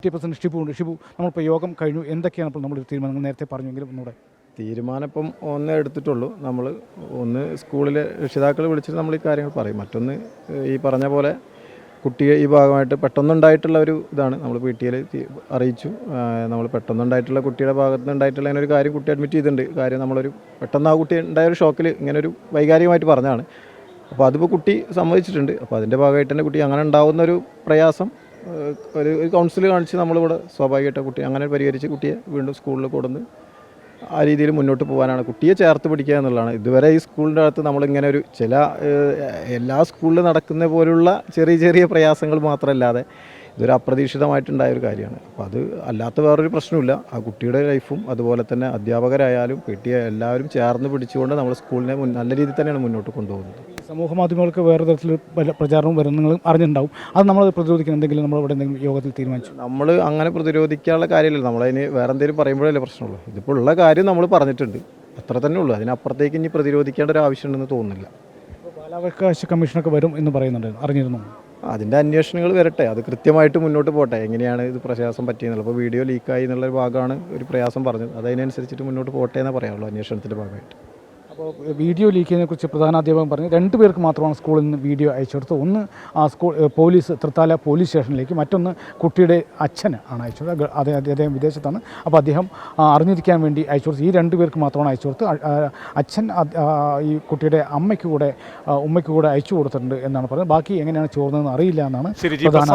President Shibu ഉണ്ട്. ഷിബു, നമ്മളിപ്പോൾ യോഗം കഴിഞ്ഞു, എന്തൊക്കെയാണ് ഇപ്പോൾ നമ്മൾ തീരുമാനങ്ങൾ നേരത്തെ പറഞ്ഞെങ്കിലും ഒന്നുകൂടെ? തീരുമാനം ഇപ്പം ഒന്നേ എടുത്തിട്ടുള്ളൂ. നമ്മൾ ഒന്ന് സ്കൂളിലെ രക്ഷിതാക്കൾ വിളിച്ചിട്ട് നമ്മൾ ഈ കാര്യങ്ങൾ പറയും. മറ്റൊന്ന് ഈ പറഞ്ഞ പോലെ കുട്ടിയെ ഈ ഭാഗമായിട്ട് പെട്ടെന്നുണ്ടായിട്ടുള്ള ഒരു ഇതാണ് നമ്മൾ PTA അറിയിച്ചു. നമ്മൾ പെട്ടെന്നുണ്ടായിട്ടുള്ള കുട്ടിയുടെ ഭാഗത്ത് നിന്നുണ്ടായിട്ടുള്ള ഇങ്ങനെ ഒരു കാര്യം കുട്ടി അഡ്മിറ്റ് ചെയ്തിട്ടുണ്ട്. കാര്യം നമ്മളൊരു പെട്ടെന്ന് ആ കുട്ടി ഉണ്ടായ ഒരു ഷോക്കിൽ ഇങ്ങനെ ഒരു വൈകാരികമായിട്ട് പറഞ്ഞതാണ്. അപ്പോൾ അതിപ്പോൾ കുട്ടി സമ്മതിച്ചിട്ടുണ്ട്. അപ്പോൾ അതിൻ്റെ ഭാഗമായിട്ട് തന്നെ കുട്ടി അങ്ങനെ ഉണ്ടാകുന്ന ഒരു പ്രയാസം ഒരു കൗൺസിൽ കാണിച്ച് നമ്മളിവിടെ സ്വാഭാവികമായിട്ട് കുട്ടി അങ്ങനെ പരിഹരിച്ച് കുട്ടിയെ വീണ്ടും സ്കൂളിൽ കൊടുന്ന് ആ രീതിയിൽ മുന്നോട്ട് പോകാനാണ്, കുട്ടിയെ ചേർത്ത് പിടിക്കുക എന്നുള്ളതാണ്. ഇതുവരെ ഈ സ്കൂളിൻ്റെ അകത്ത് നമ്മളിങ്ങനെ ഒരു എല്ലാ സ്കൂളിലും നടക്കുന്ന പോലുള്ള ചെറിയ ചെറിയ പ്രയാസങ്ങൾ മാത്രമല്ലാതെ ഇതൊരു അപ്രതീക്ഷിതമായിട്ടുണ്ടായ ഒരു കാര്യമാണ്. അപ്പോൾ അത് അല്ലാത്ത വേറൊരു പ്രശ്നമില്ല. ആ കുട്ടിയുടെ ലൈഫും അതുപോലെ തന്നെ അധ്യാപകരായാലും PTA എല്ലാവരും ചേർന്ന് പിടിച്ചുകൊണ്ട് നമ്മൾ സ്കൂളിനെ നല്ല രീതിയിൽ തന്നെയാണ് മുന്നോട്ട് കൊണ്ടുപോകുന്നത്. സമൂഹ മാധ്യമങ്ങൾക്ക് വേറെ തരത്തിൽ പല പ്രചാരണവും വരുന്നതും അറിഞ്ഞിട്ടുണ്ടാവും. അത് നമ്മൾ പ്രതിരോധിക്കാൻ എന്തെങ്കിലും നമ്മൾ ഇവിടെ എന്തെങ്കിലും യോഗത്തിൽ തീരുമാനിച്ചു? നമ്മൾ അങ്ങനെ പ്രതിരോധിക്കാനുള്ള കാര്യമില്ല. നമ്മളതിന് വേറെ എന്തെങ്കിലും പറയുമ്പോഴല്ലേ പ്രശ്നമുള്ളൂ. ഇതിപ്പോൾ ഉള്ള കാര്യം നമ്മൾ പറഞ്ഞിട്ടുണ്ട്, അത്ര തന്നെ ഉള്ളൂ. അതിനപ്പുറത്തേക്ക് ഇനി പ്രതിരോധിക്കേണ്ട ഒരു ആവശ്യമുണ്ടെന്ന് തോന്നുന്നില്ല. ബാലാവകാശ കമ്മീഷനൊക്കെ വരും എന്ന് പറയുന്നുണ്ട്, അറിഞ്ഞിരുന്നു? അതിൻ്റെ അന്വേഷണങ്ങൾ വരട്ടെ, അത് കൃത്യമായിട്ട് മുന്നോട്ട് പോട്ടെ. എങ്ങനെയാണ് ഇത് പ്രയാസം പറ്റിയെന്നുള്ളത്, അപ്പോൾ വീഡിയോ ലീക്കായി എന്നുള്ളൊരു ഭാഗമാണ് ഒരു പ്രയാസം പറഞ്ഞത്. അതതിനനുസരിച്ചിട്ട് മുന്നോട്ട് പോട്ടെ എന്നേ പറയാനുള്ളൂ അന്വേഷണത്തിൻ്റെ ഭാഗമായിട്ട്. അപ്പോൾ വീഡിയോ ലീക്കിനെ കുറിച്ച് പ്രധാനാധ്യാപകൻ പറഞ്ഞു 2 പേർക്ക് മാത്രമാണ് സ്കൂളിൽ നിന്ന് വീഡിയോ അയച്ചു കൊടുത്തത്. ഒന്ന് പോലീസ് തൃത്താല പോലീസ് സ്റ്റേഷനിലേക്ക്, മറ്റൊന്ന് കുട്ടിയുടെ അച്ഛന് ആണ് അയച്ചു കൊടുത്തത്. അദ്ദേഹം വിദേശത്താണ്. അപ്പോൾ അദ്ദേഹം അറിഞ്ഞിരിക്കാൻ വേണ്ടി അയച്ചു കൊടുത്തു. ഈ 2 പേർക്ക് മാത്രമാണ് അയച്ചു കൊടുത്തത്. അച്ഛൻ ഈ കുട്ടിയുടെ ഉമ്മയ്ക്ക് കൂടെ അയച്ചു കൊടുത്തിട്ടുണ്ട് എന്നാണ് പറയുന്നത്. ബാക്കി എങ്ങനെയാണ് ചോർന്നതെന്ന് അറിയില്ല എന്നാണ് പ്രധാന